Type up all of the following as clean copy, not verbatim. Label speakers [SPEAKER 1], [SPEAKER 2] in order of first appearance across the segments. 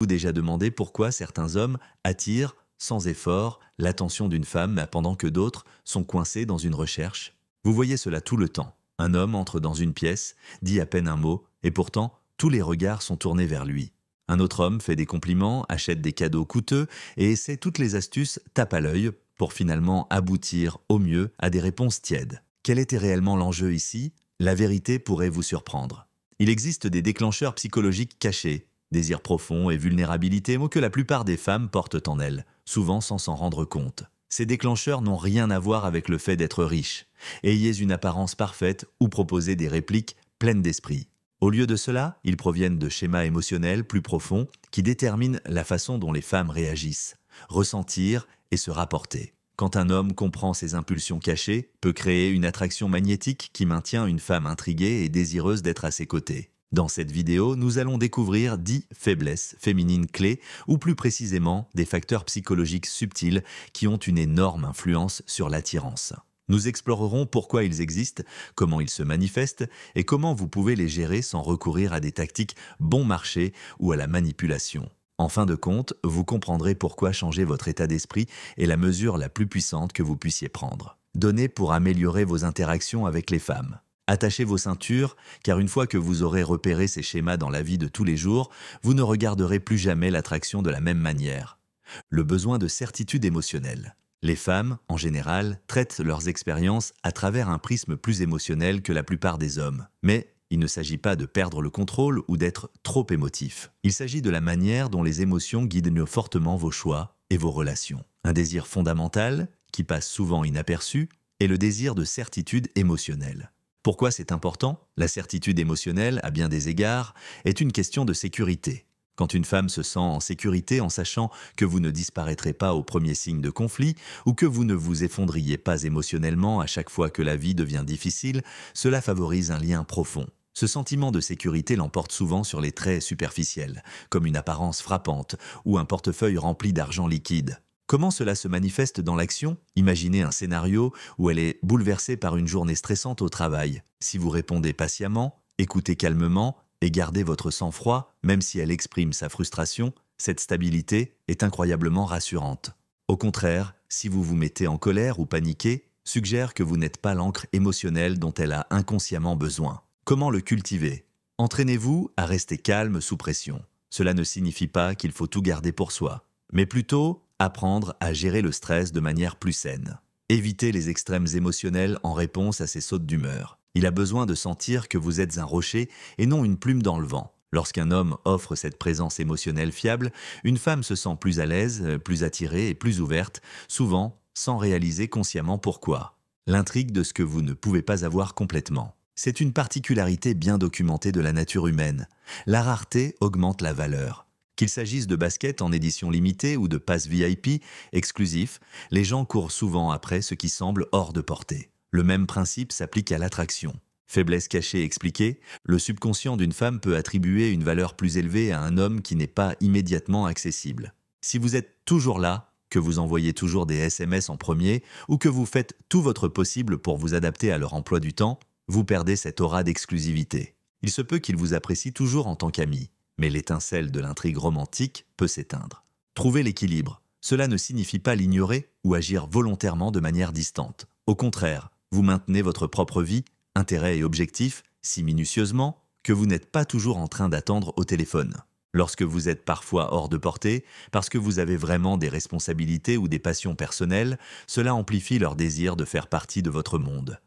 [SPEAKER 1] Vous déjà demandé pourquoi certains hommes attirent, sans effort, l'attention d'une femme pendant que d'autres sont coincés dans une recherche? Vous voyez cela tout le temps. Un homme entre dans une pièce, dit à peine un mot, et pourtant tous les regards sont tournés vers lui. Un autre homme fait des compliments, achète des cadeaux coûteux et essaie toutes les astuces tape à l'œil pour finalement aboutir au mieux à des réponses tièdes. Quel était réellement l'enjeu ici? La vérité pourrait vous surprendre. Il existe des déclencheurs psychologiques cachés, désir profond et vulnérabilité, mots que la plupart des femmes portent en elles, souvent sans s'en rendre compte. Ces déclencheurs n'ont rien à voir avec le fait d'être riche. Ayez une apparence parfaite ou proposez des répliques pleines d'esprit. Au lieu de cela, ils proviennent de schémas émotionnels plus profonds qui déterminent la façon dont les femmes réagissent, ressentir et se rapporter. Quand un homme comprend ses impulsions cachées, peut créer une attraction magnétique qui maintient une femme intriguée et désireuse d'être à ses côtés. Dans cette vidéo, nous allons découvrir 10 faiblesses féminines clés, ou plus précisément des facteurs psychologiques subtils qui ont une énorme influence sur l'attirance. Nous explorerons pourquoi ils existent, comment ils se manifestent et comment vous pouvez les gérer sans recourir à des tactiques bon marché ou à la manipulation. En fin de compte, vous comprendrez pourquoi changer votre état d'esprit est la mesure la plus puissante que vous puissiez prendre. Donnez pour améliorer vos interactions avec les femmes. Attachez vos ceintures, car une fois que vous aurez repéré ces schémas dans la vie de tous les jours, vous ne regarderez plus jamais l'attraction de la même manière. Le besoin de certitude émotionnelle. Les femmes, en général, traitent leurs expériences à travers un prisme plus émotionnel que la plupart des hommes. Mais il ne s'agit pas de perdre le contrôle ou d'être trop émotif. Il s'agit de la manière dont les émotions guident fortement vos choix et vos relations. Un désir fondamental, qui passe souvent inaperçu, est le désir de certitude émotionnelle. Pourquoi c'est important? La certitude émotionnelle, à bien des égards, est une question de sécurité. Quand une femme se sent en sécurité en sachant que vous ne disparaîtrez pas au premier signe de conflit ou que vous ne vous effondriez pas émotionnellement à chaque fois que la vie devient difficile, cela favorise un lien profond. Ce sentiment de sécurité l'emporte souvent sur les traits superficiels, comme une apparence frappante ou un portefeuille rempli d'argent liquide. Comment cela se manifeste dans l'action? Imaginez un scénario où elle est bouleversée par une journée stressante au travail. Si vous répondez patiemment, écoutez calmement et gardez votre sang-froid, même si elle exprime sa frustration, cette stabilité est incroyablement rassurante. Au contraire, si vous vous mettez en colère ou paniquez, suggère que vous n'êtes pas l'encre émotionnelle dont elle a inconsciemment besoin. Comment le cultiver? Entraînez-vous à rester calme sous pression. Cela ne signifie pas qu'il faut tout garder pour soi, mais plutôt apprendre à gérer le stress de manière plus saine. Évitez les extrêmes émotionnels en réponse à ces sautes d'humeur. Il a besoin de sentir que vous êtes un rocher et non une plume dans le vent. Lorsqu'un homme offre cette présence émotionnelle fiable, une femme se sent plus à l'aise, plus attirée et plus ouverte, souvent sans réaliser consciemment pourquoi. L'intrigue de ce que vous ne pouvez pas avoir complètement. C'est une particularité bien documentée de la nature humaine. La rareté augmente la valeur. Qu'il s'agisse de baskets en édition limitée ou de passes VIP exclusifs, les gens courent souvent après ce qui semble hors de portée. Le même principe s'applique à l'attraction. Faiblesse cachée expliquée, le subconscient d'une femme peut attribuer une valeur plus élevée à un homme qui n'est pas immédiatement accessible. Si vous êtes toujours là, que vous envoyez toujours des SMS en premier ou que vous faites tout votre possible pour vous adapter à leur emploi du temps, vous perdez cette aura d'exclusivité. Il se peut qu'il vous apprécie toujours en tant qu'ami. Mais l'étincelle de l'intrigue romantique peut s'éteindre. Trouver l'équilibre. Cela ne signifie pas l'ignorer ou agir volontairement de manière distante. Au contraire, vous maintenez votre propre vie, intérêts et objectifs, si minutieusement, que vous n'êtes pas toujours en train d'attendre au téléphone. Lorsque vous êtes parfois hors de portée, parce que vous avez vraiment des responsabilités ou des passions personnelles, cela amplifie leur désir de faire partie de votre monde.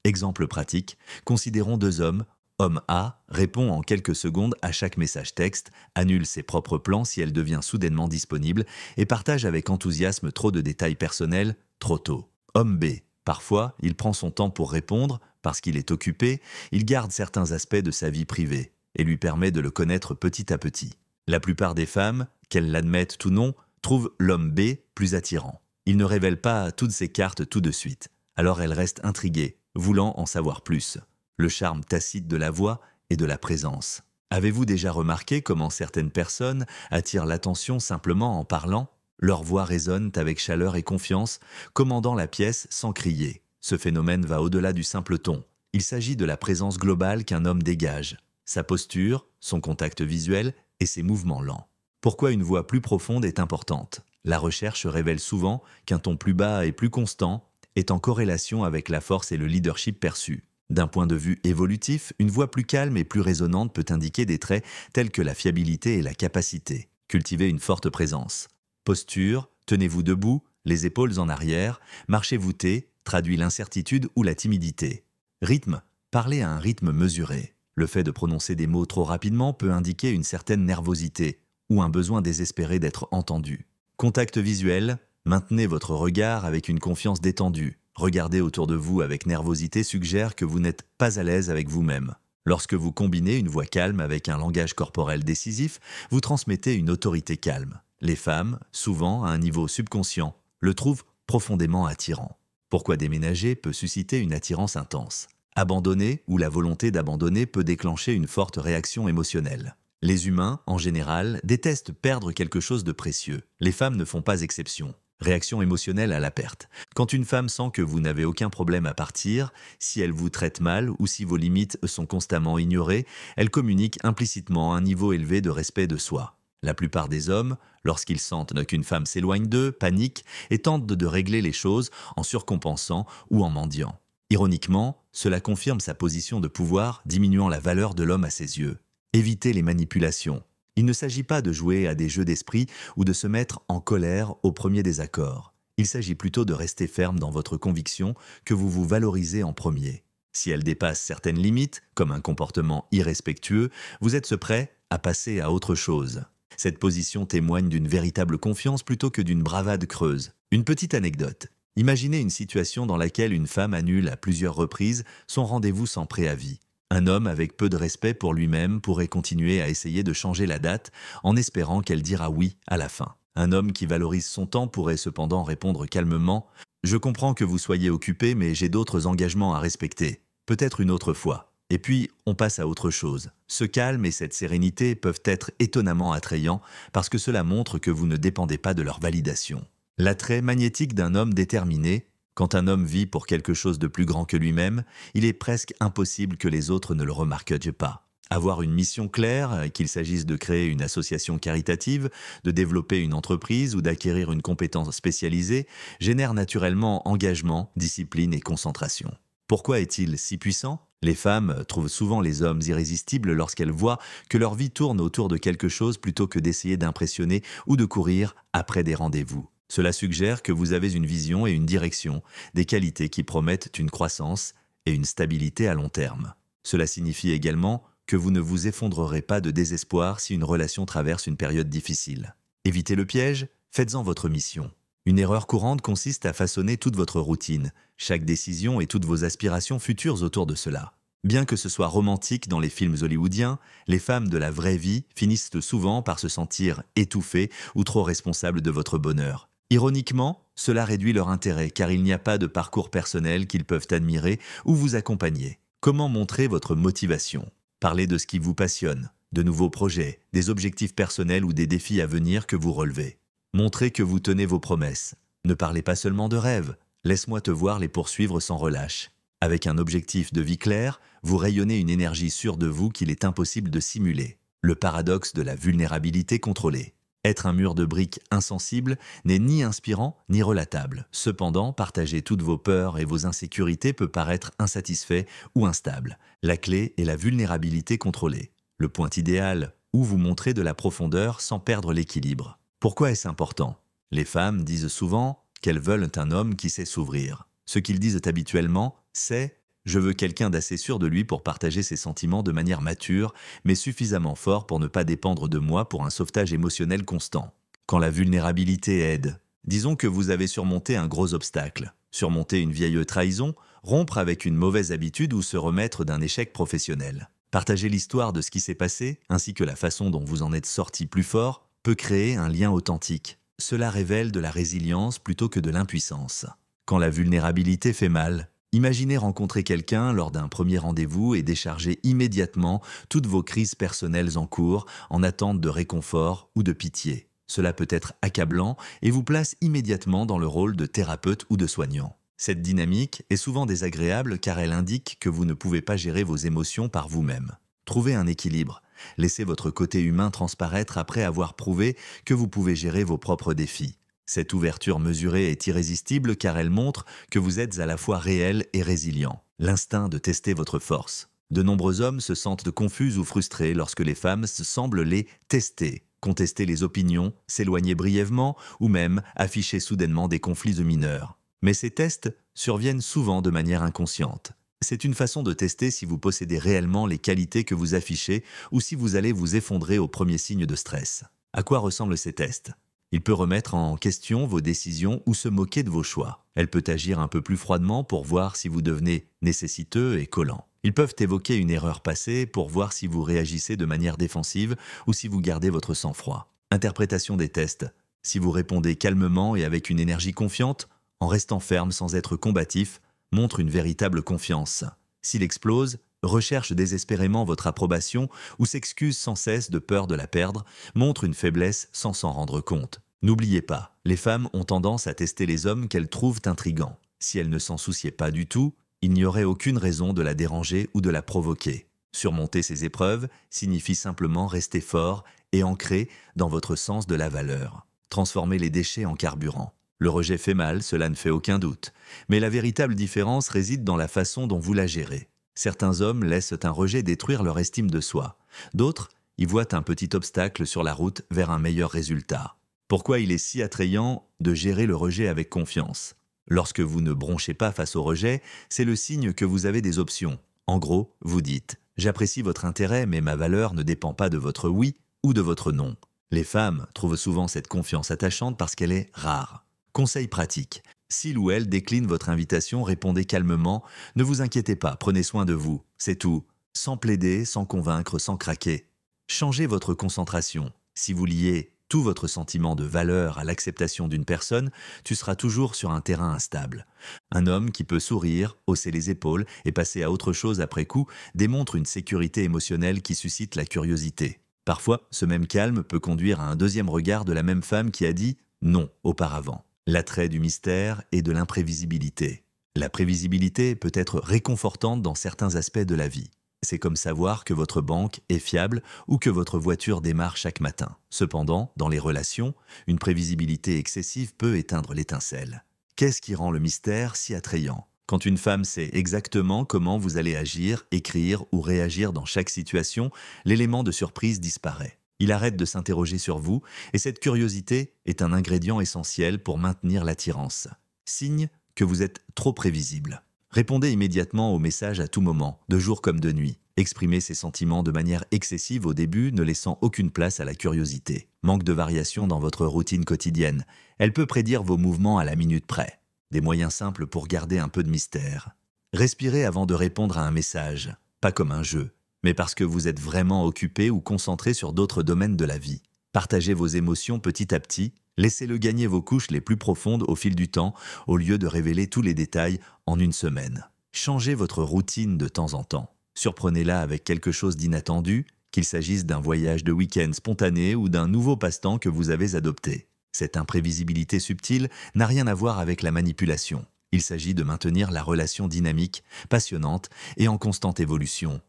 [SPEAKER 1] Exemple pratique, considérons deux hommes. Homme A répond en quelques secondes à chaque message texte, annule ses propres plans si elle devient soudainement disponible et partage avec enthousiasme trop de détails personnels trop tôt. Homme B, parfois, il prend son temps pour répondre parce qu'il est occupé, il garde certains aspects de sa vie privée et lui permet de le connaître petit à petit. La plupart des femmes, qu'elles l'admettent ou non, trouvent l'homme B plus attirant. Il ne révèle pas toutes ses cartes tout de suite, alors elles restent intriguées, voulant en savoir plus. Le charme tacite de la voix et de la présence. Avez-vous déjà remarqué comment certaines personnes attirent l'attention simplement en parlant? Leur voix résonne avec chaleur et confiance, commandant la pièce sans crier. Ce phénomène va au-delà du simple ton. Il s'agit de la présence globale qu'un homme dégage. Sa posture, son contact visuel et ses mouvements lents. Pourquoi une voix plus profonde est importante? La recherche révèle souvent qu'un ton plus bas et plus constant est en corrélation avec la force et le leadership perçu. D'un point de vue évolutif, une voix plus calme et plus résonante peut indiquer des traits tels que la fiabilité et la capacité. Cultivez une forte présence. Posture, tenez-vous debout, les épaules en arrière, marchez voûté, traduit l'incertitude ou la timidité. Rythme, parlez à un rythme mesuré. Le fait de prononcer des mots trop rapidement peut indiquer une certaine nervosité ou un besoin désespéré d'être entendu. Contact visuel, maintenez votre regard avec une confiance détendue. Regarder autour de vous avec nervosité suggère que vous n'êtes pas à l'aise avec vous-même. Lorsque vous combinez une voix calme avec un langage corporel décisif, vous transmettez une autorité calme. Les femmes, souvent à un niveau subconscient, le trouvent profondément attirant. Pourquoi déménager peut susciter une attirance intense. Abandonner ou la volonté d'abandonner peut déclencher une forte réaction émotionnelle. Les humains, en général, détestent perdre quelque chose de précieux. Les femmes ne font pas exception. Réaction émotionnelle à la perte. Quand une femme sent que vous n'avez aucun problème à partir, si elle vous traite mal ou si vos limites sont constamment ignorées, elle communique implicitement un niveau élevé de respect de soi. La plupart des hommes, lorsqu'ils sentent qu'une femme s'éloigne d'eux, paniquent et tentent de régler les choses en surcompensant ou en mendiant. Ironiquement, cela confirme sa position de pouvoir, diminuant la valeur de l'homme à ses yeux. Évitez les manipulations. Il ne s'agit pas de jouer à des jeux d'esprit ou de se mettre en colère au premier désaccord. Il s'agit plutôt de rester ferme dans votre conviction que vous vous valorisez en premier. Si elle dépasse certaines limites, comme un comportement irrespectueux, vous êtes prêt à passer à autre chose. Cette position témoigne d'une véritable confiance plutôt que d'une bravade creuse. Une petite anecdote. Imaginez une situation dans laquelle une femme annule à plusieurs reprises son rendez-vous sans préavis. Un homme avec peu de respect pour lui-même pourrait continuer à essayer de changer la date en espérant qu'elle dira oui à la fin. Un homme qui valorise son temps pourrait cependant répondre calmement « Je comprends que vous soyez occupé, mais j'ai d'autres engagements à respecter. Peut-être une autre fois. » Et puis, on passe à autre chose. Ce calme et cette sérénité peuvent être étonnamment attrayants parce que cela montre que vous ne dépendez pas de leur validation. L'attrait magnétique d'un homme déterminé. Quand un homme vit pour quelque chose de plus grand que lui-même, il est presque impossible que les autres ne le remarquent pas. Avoir une mission claire, qu'il s'agisse de créer une association caritative, de développer une entreprise ou d'acquérir une compétence spécialisée, génère naturellement engagement, discipline et concentration. Pourquoi est-il si puissant? Les femmes trouvent souvent les hommes irrésistibles lorsqu'elles voient que leur vie tourne autour de quelque chose plutôt que d'essayer d'impressionner ou de courir après des rendez-vous. Cela suggère que vous avez une vision et une direction, des qualités qui promettent une croissance et une stabilité à long terme. Cela signifie également que vous ne vous effondrerez pas de désespoir si une relation traverse une période difficile. Évitez le piège, faites-en votre mission. Une erreur courante consiste à façonner toute votre routine, chaque décision et toutes vos aspirations futures autour de cela. Bien que ce soit romantique dans les films hollywoodiens, les femmes de la vraie vie finissent souvent par se sentir étouffées ou trop responsables de votre bonheur. Ironiquement, cela réduit leur intérêt car il n'y a pas de parcours personnel qu'ils peuvent admirer ou vous accompagner. Comment montrer votre motivation? Parlez de ce qui vous passionne, de nouveaux projets, des objectifs personnels ou des défis à venir que vous relevez. Montrez que vous tenez vos promesses. Ne parlez pas seulement de rêves, laisse-moi te voir les poursuivre sans relâche. Avec un objectif de vie clair, vous rayonnez une énergie sûre de vous qu'il est impossible de simuler. Le paradoxe de la vulnérabilité contrôlée. Être un mur de briques insensible n'est ni inspirant ni relatable. Cependant, partager toutes vos peurs et vos insécurités peut paraître insatisfait ou instable. La clé est la vulnérabilité contrôlée. Le point idéal où vous montrez de la profondeur sans perdre l'équilibre. Pourquoi est-ce important? Les femmes disent souvent qu'elles veulent un homme qui sait s'ouvrir. Ce qu'ils disent habituellement, c'est « je veux quelqu'un d'assez sûr de lui pour partager ses sentiments de manière mature, mais suffisamment fort pour ne pas dépendre de moi pour un sauvetage émotionnel constant ». Quand la vulnérabilité aide, disons que vous avez surmonté un gros obstacle, surmonter une vieille trahison, rompre avec une mauvaise habitude ou se remettre d'un échec professionnel. Partager l'histoire de ce qui s'est passé, ainsi que la façon dont vous en êtes sorti plus fort, peut créer un lien authentique. Cela révèle de la résilience plutôt que de l'impuissance. Quand la vulnérabilité fait mal, imaginez rencontrer quelqu'un lors d'un premier rendez-vous et décharger immédiatement toutes vos crises personnelles en cours en attente de réconfort ou de pitié. Cela peut être accablant et vous place immédiatement dans le rôle de thérapeute ou de soignant. Cette dynamique est souvent désagréable car elle indique que vous ne pouvez pas gérer vos émotions par vous-même. Trouvez un équilibre. Laissez votre côté humain transparaître après avoir prouvé que vous pouvez gérer vos propres défis. Cette ouverture mesurée est irrésistible car elle montre que vous êtes à la fois réel et résilient. L'instinct de tester votre force. De nombreux hommes se sentent confus ou frustrés lorsque les femmes semblent les tester, contester les opinions, s'éloigner brièvement ou même afficher soudainement des conflits mineurs. Mais ces tests surviennent souvent de manière inconsciente. C'est une façon de tester si vous possédez réellement les qualités que vous affichez ou si vous allez vous effondrer au premier signe de stress. À quoi ressemblent ces tests ? Il peut remettre en question vos décisions ou se moquer de vos choix. Elle peut agir un peu plus froidement pour voir si vous devenez nécessiteux et collant. Ils peuvent évoquer une erreur passée pour voir si vous réagissez de manière défensive ou si vous gardez votre sang-froid. Interprétation des tests. Si vous répondez calmement et avec une énergie confiante, en restant ferme sans être combatif, montre une véritable confiance. S'il explose, recherche désespérément votre approbation ou s'excuse sans cesse de peur de la perdre, montre une faiblesse sans s'en rendre compte. N'oubliez pas, les femmes ont tendance à tester les hommes qu'elles trouvent intrigants. Si elles ne s'en souciaient pas du tout, il n'y aurait aucune raison de la déranger ou de la provoquer. Surmonter ces épreuves signifie simplement rester fort et ancré dans votre sens de la valeur. Transformer les déchets en carburant. Le rejet fait mal, cela ne fait aucun doute. Mais la véritable différence réside dans la façon dont vous la gérez. Certains hommes laissent un rejet détruire leur estime de soi. D'autres y voient un petit obstacle sur la route vers un meilleur résultat. Pourquoi il est si attrayant de gérer le rejet avec confiance ? Lorsque vous ne bronchez pas face au rejet, c'est le signe que vous avez des options. En gros, vous dites « J'apprécie votre intérêt, mais ma valeur ne dépend pas de votre oui ou de votre non ». Les femmes trouvent souvent cette confiance attachante parce qu'elle est rare. Conseil pratique. S'il ou elle décline votre invitation, répondez calmement « Ne vous inquiétez pas, prenez soin de vous, c'est tout ». Sans plaider, sans convaincre, sans craquer. Changez votre concentration. Si vous liez tout votre sentiment de valeur à l'acceptation d'une personne, tu seras toujours sur un terrain instable. Un homme qui peut sourire, hausser les épaules et passer à autre chose après coup démontre une sécurité émotionnelle qui suscite la curiosité. Parfois, ce même calme peut conduire à un deuxième regard de la même femme qui a dit « non » auparavant. L'attrait du mystère et de l'imprévisibilité. La prévisibilité peut être réconfortante dans certains aspects de la vie. C'est comme savoir que votre banque est fiable ou que votre voiture démarre chaque matin. Cependant, dans les relations, une prévisibilité excessive peut éteindre l'étincelle. Qu'est-ce qui rend le mystère si attrayant ? Quand une femme sait exactement comment vous allez agir, écrire ou réagir dans chaque situation, l'élément de surprise disparaît. Il arrête de s'interroger sur vous et cette curiosité est un ingrédient essentiel pour maintenir l'attirance. Signe que vous êtes trop prévisible. Répondez immédiatement aux messages à tout moment, de jour comme de nuit. Exprimez ces sentiments de manière excessive au début, ne laissant aucune place à la curiosité. Manque de variation dans votre routine quotidienne. Elle peut prédire vos mouvements à la minute près. Des moyens simples pour garder un peu de mystère. Respirez avant de répondre à un message, pas comme un jeu, mais parce que vous êtes vraiment occupé ou concentré sur d'autres domaines de la vie. Partagez vos émotions petit à petit, laissez-le gagner vos couches les plus profondes au fil du temps, au lieu de révéler tous les détails en une semaine. Changez votre routine de temps en temps. Surprenez-la avec quelque chose d'inattendu, qu'il s'agisse d'un voyage de week-end spontané ou d'un nouveau passe-temps que vous avez adopté. Cette imprévisibilité subtile n'a rien à voir avec la manipulation. Il s'agit de maintenir la relation dynamique, passionnante et en constante évolution.